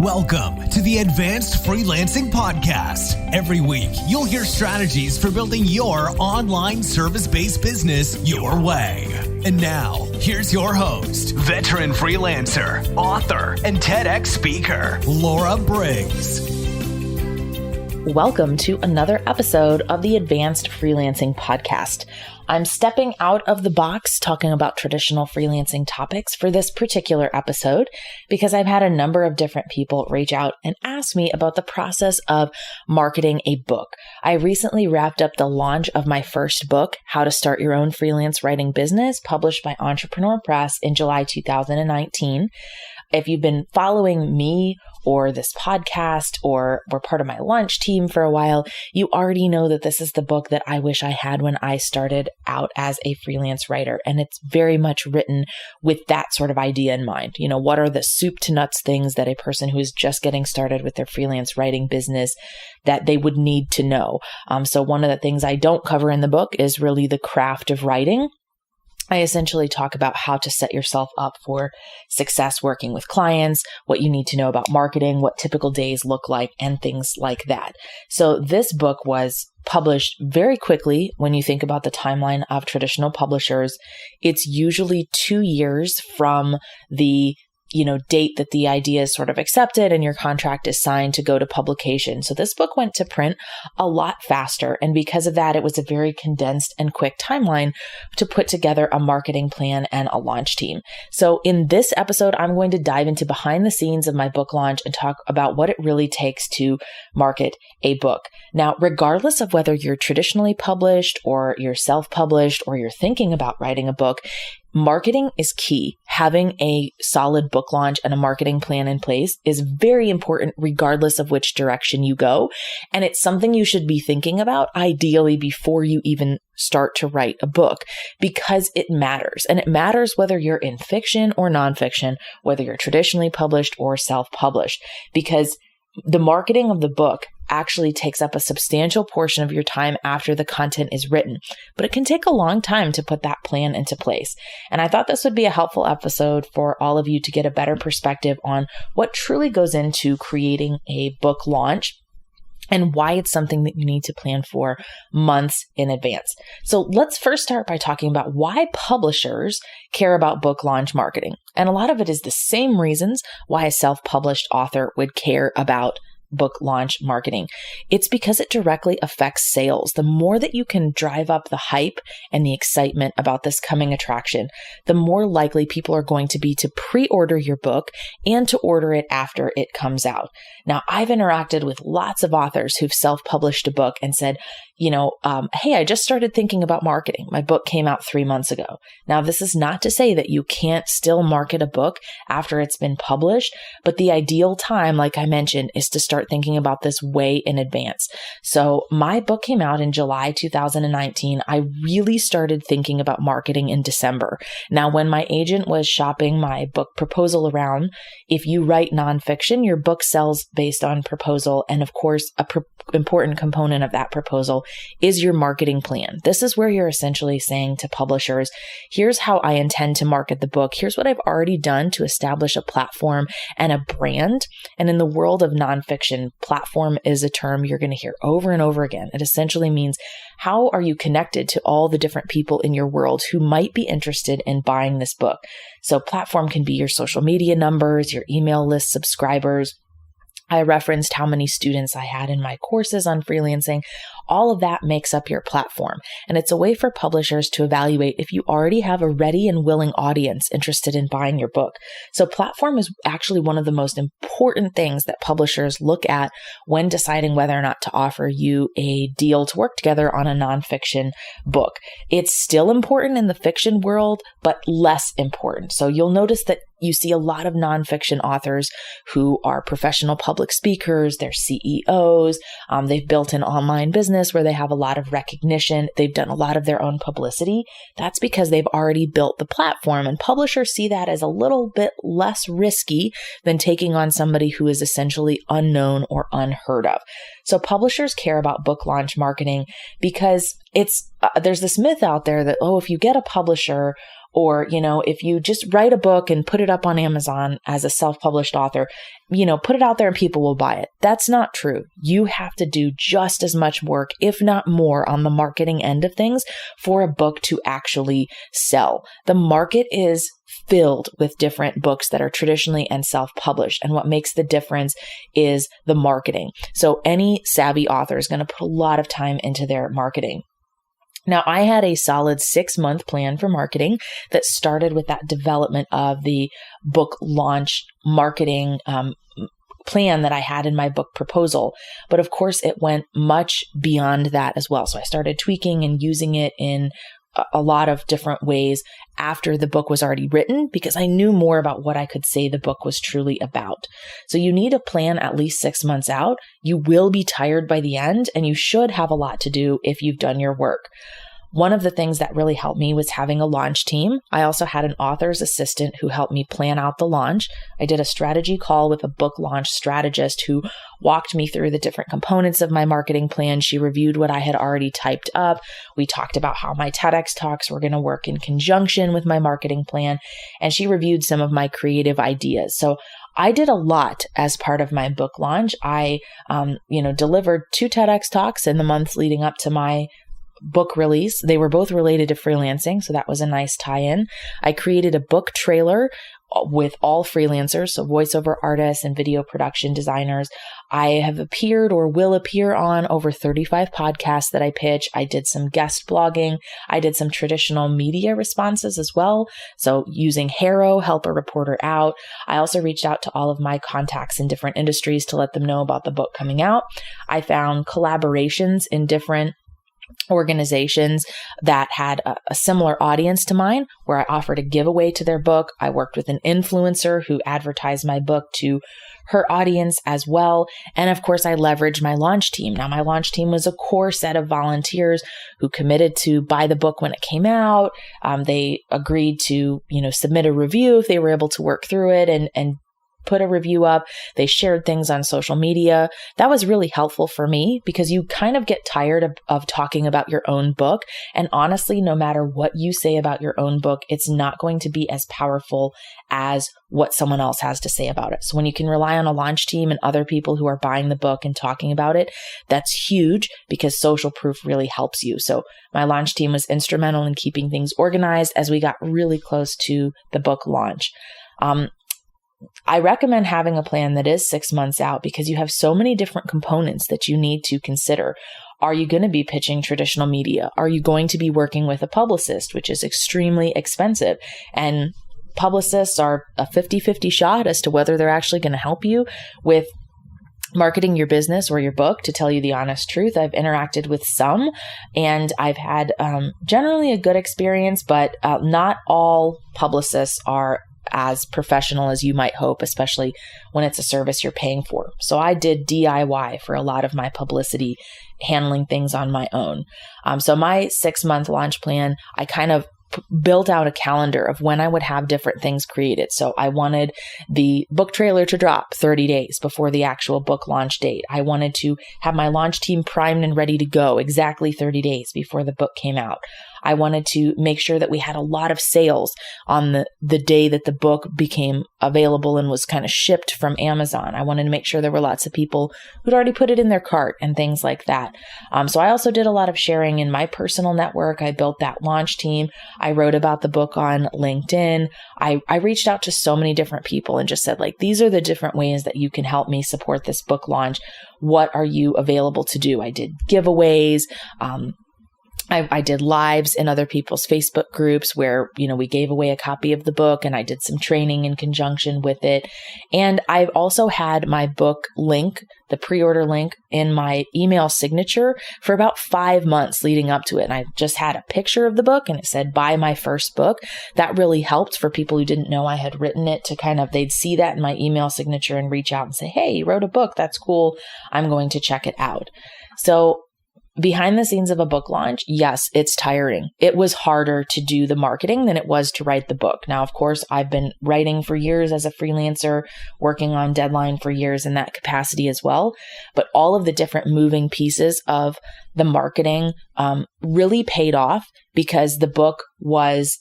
Welcome to the Advanced Freelancing Podcast. Every week, you'll hear strategies for building your online service-based business your way. And now, here's your host, veteran freelancer, author, and TEDx speaker, Laura Briggs. Welcome to another episode of the Advanced Freelancing Podcast. I'm stepping out of the box talking about traditional freelancing topics for this particular episode because I've had a number of different people reach out and ask me about the process of marketing a book. I recently wrapped up the launch of my first book, How to Start Your Own Freelance Writing Business, published by Entrepreneur Press in July 2019. If you've been following me or this podcast or were part of my launch team for a while, you already know that this is the book that I wish I had when I started out as a freelance writer. And it's very much written with that sort of idea in mind. You know, what are the soup to nuts things that a person who is just getting started with their freelance writing business that they would need to know? So one of the things I don't cover in the book is really the craft of writing. I essentially talk about how to set yourself up for success working with clients, what you need to know about marketing, what typical days look like, and things like that. So this book was published very quickly. When you think about the timeline of traditional publishers, it's usually 2 years from the date that the idea is sort of accepted and your contract is signed to go to publication. So this book went to print a lot faster. And because of that, it was a very condensed and quick timeline to put together a marketing plan and a launch team. So in this episode, I'm going to dive into behind the scenes of my book launch and talk about what it really takes to market a book. Now, regardless of whether you're traditionally published or you're self-published or you're thinking about writing a book, marketing is key. Having a solid book launch and a marketing plan in place is very important regardless of which direction you go. And it's something you should be thinking about ideally before you even start to write a book because it matters. And it matters whether you're in fiction or nonfiction, whether you're traditionally published or self-published, because the marketing of the book actually takes up a substantial portion of your time after the content is written, but it can take a long time to put that plan into place. And I thought this would be a helpful episode for all of you to get a better perspective on what truly goes into creating a book launch and why it's something that you need to plan for months in advance. So let's first start by talking about why publishers care about book launch marketing. And a lot of it is the same reasons why a self-published author would care about book launch marketing. It's because it directly affects sales. The more that you can drive up the hype and the excitement about this coming attraction, the more likely people are going to be to pre-order your book and to order it after it comes out. Now, I've interacted with lots of authors who've self-published a book and said, hey, I just started thinking about marketing. My book came out 3 months ago. Now, this is not to say that you can't still market a book after it's been published, but the ideal time, like I mentioned, is to start thinking about this way in advance. So my book came out in July 2019. I really started thinking about marketing in December. Now, when my agent was shopping my book proposal around, if you write nonfiction, your book sells based on proposal. And of course, important component of that proposal is your marketing plan. This is where you're essentially saying to publishers, here's how I intend to market the book. Here's what I've already done to establish a platform and a brand. And in the world of nonfiction, platform is a term you're going to hear over and over again. It essentially means how are you connected to all the different people in your world who might be interested in buying this book? So platform can be your social media numbers, your email list subscribers. I referenced how many students I had in my courses on freelancing. All of that makes up your platform. And it's a way for publishers to evaluate if you already have a ready and willing audience interested in buying your book. So platform is actually one of the most important things that publishers look at when deciding whether or not to offer you a deal to work together on a nonfiction book. It's still important in the fiction world, but less important. So you'll notice that you see a lot of nonfiction authors who are professional public speakers, they're CEOs, they've built an online business where they have a lot of recognition, they've done a lot of their own publicity. That's because they've already built the platform, and publishers see that as a little bit less risky than taking on somebody who is essentially unknown or unheard of. So publishers care about book launch marketing because there's this myth out there that, if you get a publisher Or, if you just write a book and put it up on Amazon as a self-published author, put it out there and people will buy it. That's not true. You have to do just as much work, if not more, on the marketing end of things for a book to actually sell. The market is filled with different books that are traditionally and self-published. And what makes the difference is the marketing. So any savvy author is going to put a lot of time into their marketing. Now, I had a solid 6-month plan for marketing that started with that development of the book launch marketing plan that I had in my book proposal. But of course, it went much beyond that as well. So I started tweaking and using it in a lot of different ways after the book was already written, because I knew more about what I could say the book was truly about. So you need a plan at least 6 months out. You will be tired by the end, and you should have a lot to do if you've done your work. One of the things that really helped me was having a launch team. I also had an author's assistant who helped me plan out the launch. I did a strategy call with a book launch strategist who walked me through the different components of my marketing plan. She reviewed what I had already typed up. We talked about how my TEDx talks were going to work in conjunction with my marketing plan, and she reviewed some of my creative ideas. So I did a lot as part of my book launch. I, delivered 2 TEDx talks in the months leading up to my book release. They were both related to freelancing, so that was a nice tie-in. I created a book trailer with all freelancers, so voiceover artists and video production designers. I have appeared or will appear on over 35 podcasts that I pitch. I did some guest blogging. I did some traditional media responses as well. So using Haro, help a reporter out. I also reached out to all of my contacts in different industries to let them know about the book coming out. I found collaborations in different organizations that had a similar audience to mine, where I offered a giveaway to their book. I worked with an influencer who advertised my book to her audience as well. And of course, I leveraged my launch team. Now, my launch team was a core set of volunteers who committed to buy the book when it came out. They agreed to, submit a review if they were able to work through it and put a review up. They shared things on social media. That was really helpful for me because you kind of get tired of talking about your own book. And honestly, no matter what you say about your own book, it's not going to be as powerful as what someone else has to say about it. So when you can rely on a launch team and other people who are buying the book and talking about it, that's huge because social proof really helps you. So my launch team was instrumental in keeping things organized as we got really close to the book launch. I recommend having a plan that is 6 months out because you have so many different components that you need to consider. Are you going to be pitching traditional media? Are you going to be working with a publicist, which is extremely expensive? And publicists are a 50-50 shot as to whether they're actually going to help you with marketing your business or your book. To tell you the honest truth, I've interacted with some and I've had generally a good experience, but not all publicists are as professional as you might hope, especially when it's a service you're paying for. So I did DIY for a lot of my publicity, handling things on my own. So my 6-month launch plan, I kind of built out a calendar of when I would have different things created. So I wanted the book trailer to drop 30 days before the actual book launch date. I wanted to have my launch team primed and ready to go exactly 30 days before the book came out. I wanted to make sure that we had a lot of sales on the day that the book became available and was kind of shipped from Amazon. I wanted to make sure there were lots of people who'd already put it in their cart and things like that. So I also did a lot of sharing in my personal network. I built that launch team. I wrote about the book on LinkedIn. I reached out to so many different people and just said, these are the different ways that you can help me support this book launch. What are you available to do? I did giveaways. I did lives in other people's Facebook groups where, we gave away a copy of the book and I did some training in conjunction with it. And I've also had my book link, the pre-order link, in my email signature for about 5 months leading up to it. And I just had a picture of the book and it said, buy my first book. That really helped for people who didn't know I had written it to they'd see that in my email signature and reach out and say, hey, you wrote a book. That's cool. I'm going to check it out. So behind the scenes of a book launch, yes, it's tiring. It was harder to do the marketing than it was to write the book. Now, of course, I've been writing for years as a freelancer, working on deadline for years in that capacity as well. But all of the different moving pieces of the marketing really paid off because the book was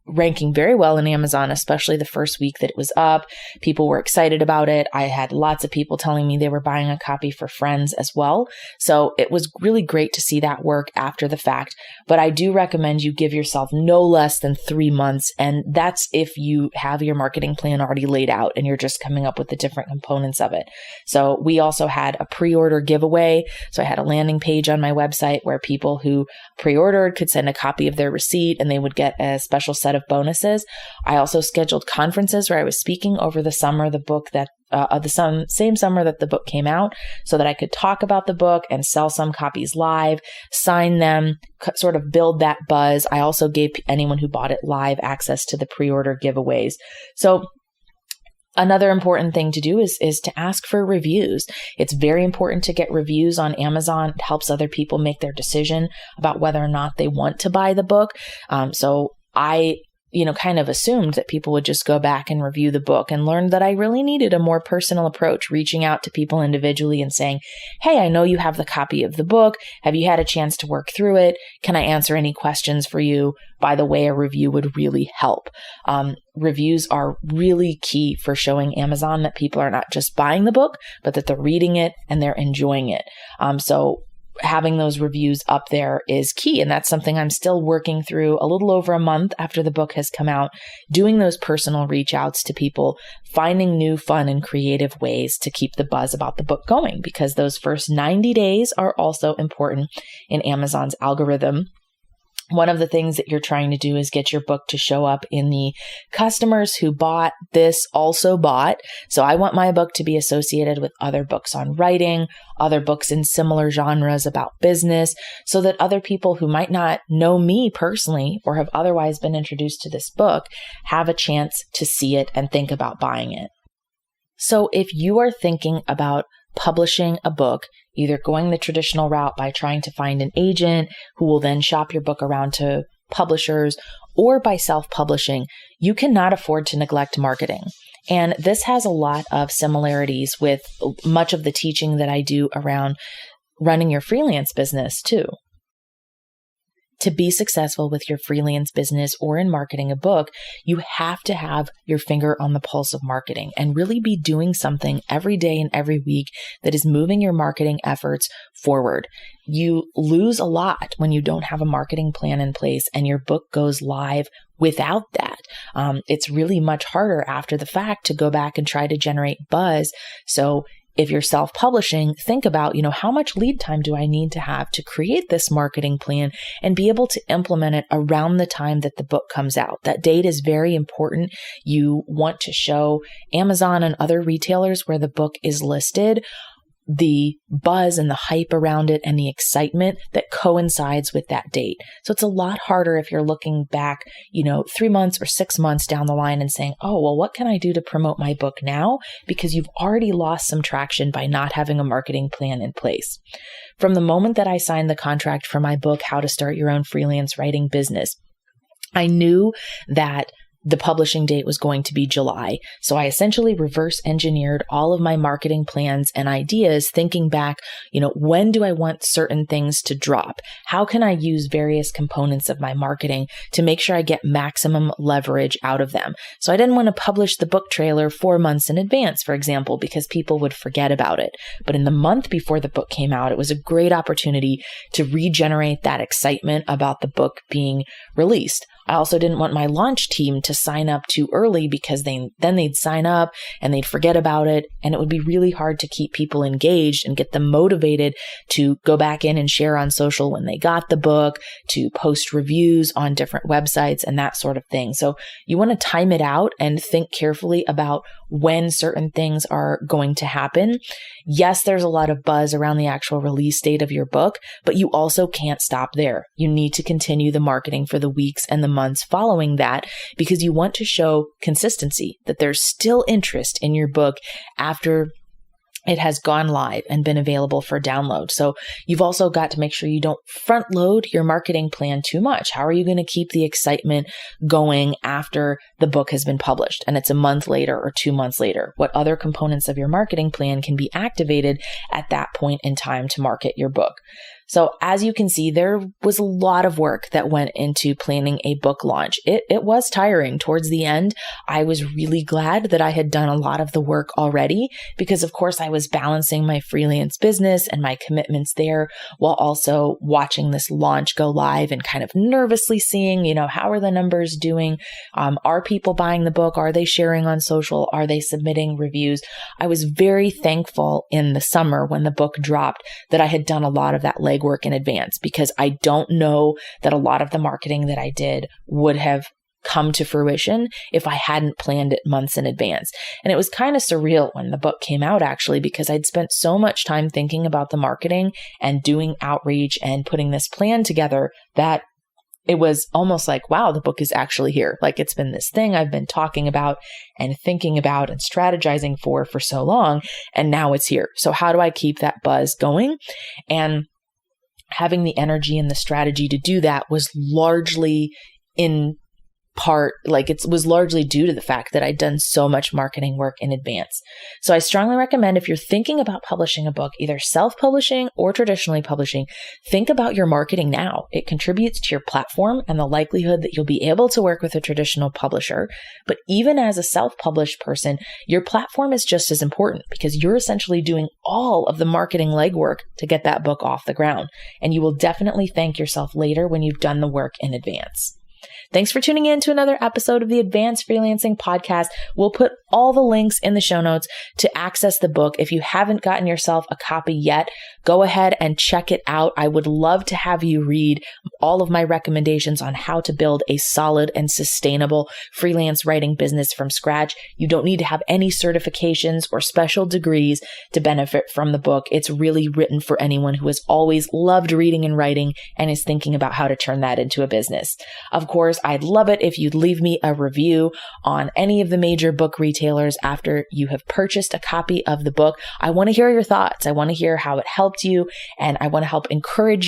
ranking very well in Amazon, especially the first week that it was up. People were excited about it. I had lots of people telling me they were buying a copy for friends as well. So it was really great to see that work after the fact. But I do recommend you give yourself no less than 3 months. And that's if you have your marketing plan already laid out and you're just coming up with the different components of it. So we also had a pre-order giveaway. So I had a landing page on my website where people who pre-ordered could send a copy of their receipt and they would get a special set of bonuses. I also scheduled conferences where I was speaking over the summer, same summer that the book came out, so that I could talk about the book and sell some copies live, sign them, sort of build that buzz. I also gave anyone who bought it live access to the pre-order giveaways. So another important thing to do is to ask for reviews. It's very important to get reviews on Amazon. It helps other people make their decision about whether or not they want to buy the book. So I kind of assumed that people would just go back and review the book, and learned that I really needed a more personal approach, reaching out to people individually and saying, hey, I know you have the copy of the book. Have you had a chance to work through it? Can I answer any questions for you? By the way, a review would really help. Reviews are really key for showing Amazon that people are not just buying the book, but that they're reading it and they're enjoying it. So having those reviews up there is key. And that's something I'm still working through a little over a month after the book has come out, doing those personal reach outs to people, finding new fun and creative ways to keep the buzz about the book going, because those first 90 days are also important in Amazon's algorithm. One of the things that you're trying to do is get your book to show up in the customers who bought this also bought. So I want my book to be associated with other books on writing, other books in similar genres about business, so that other people who might not know me personally or have otherwise been introduced to this book have a chance to see it and think about buying it. So if you are thinking about publishing a book, either going the traditional route by trying to find an agent who will then shop your book around to publishers, or by self-publishing, you cannot afford to neglect marketing. And this has a lot of similarities with much of the teaching that I do around running your freelance business too. To be successful with your freelance business or in marketing a book, you have to have your finger on the pulse of marketing and really be doing something every day and every week that is moving your marketing efforts forward. You lose a lot when you don't have a marketing plan in place and your book goes live without that. It's really much harder after the fact to go back and try to generate buzz. So if you're self-publishing, think about, how much lead time do I need to have to create this marketing plan and be able to implement it around the time that the book comes out. That date is very important. You want to show Amazon and other retailers where the book is listed the buzz and the hype around it and the excitement that coincides with that date. So it's a lot harder if you're looking back, 3 months or 6 months down the line and saying, oh, well, what can I do to promote my book now? Because you've already lost some traction by not having a marketing plan in place. From the moment that I signed the contract for my book, How to Start Your Own Freelance Writing Business, I knew that the publishing date was going to be July. So I essentially reverse engineered all of my marketing plans and ideas, thinking back, when do I want certain things to drop? How can I use various components of my marketing to make sure I get maximum leverage out of them? So I didn't want to publish the book trailer 4 months in advance, for example, because people would forget about it. But in the month before the book came out, it was a great opportunity to regenerate that excitement about the book being released. I also didn't want my launch team to sign up too early because then they'd sign up and they'd forget about it. And it would be really hard to keep people engaged and get them motivated to go back in and share on social when they got the book, to post reviews on different websites and that sort of thing. So you want to time it out and think carefully about when certain things are going to happen. Yes, there's a lot of buzz around the actual release date of your book, but you also can't stop there. You need to continue the marketing for the weeks and the months following that, because you want to show consistency, that there's still interest in your book after it has gone live and been available for download. So you've also got to make sure you don't front load your marketing plan too much. How are you going to keep the excitement going after the book has been published and it's a month later or 2 months later? What other components of your marketing plan can be activated at that point in time to market your book? So as you can see, there was a lot of work that went into planning a book launch. It was tiring towards the end. I was really glad that I had done a lot of the work already because, of course, I was balancing my freelance business and my commitments there while also watching this launch go live and kind of nervously seeing, how are the numbers doing? Are people buying the book? Are they sharing on social? Are they submitting reviews? I was very thankful in the summer when the book dropped that I had done a lot of that legwork in advance, because I don't know that a lot of the marketing that I did would have come to fruition if I hadn't planned it months in advance. And it was kind of surreal when the book came out, actually, because I'd spent so much time thinking about the marketing and doing outreach and putting this plan together that it was almost like, wow, the book is actually here. Like, it's been this thing I've been talking about and thinking about and strategizing for so long, and now it's here. So how do I keep that buzz going? And having the energy and the strategy to do that was largely in part, it was largely due to the fact that I'd done so much marketing work in advance. So I strongly recommend, if you're thinking about publishing a book, either self-publishing or traditionally publishing, think about your marketing now. It contributes to your platform and the likelihood that you'll be able to work with a traditional publisher. But even as a self-published person, your platform is just as important, because you're essentially doing all of the marketing legwork to get that book off the ground. And you will definitely thank yourself later when you've done the work in advance. Thanks for tuning in to another episode of the Advanced Freelancing Podcast. We'll put all the links in the show notes to access the book. If you haven't gotten yourself a copy yet, go ahead and check it out. I would love to have you read all of my recommendations on how to build a solid and sustainable freelance writing business from scratch. You don't need to have any certifications or special degrees to benefit from the book. It's really written for anyone who has always loved reading and writing and is thinking about how to turn that into a business. Of course, I'd love it if you'd leave me a review on any of the major book retailers after you have purchased a copy of the book. I want to hear your thoughts. I want to hear how it helped you, and I want to help encourage you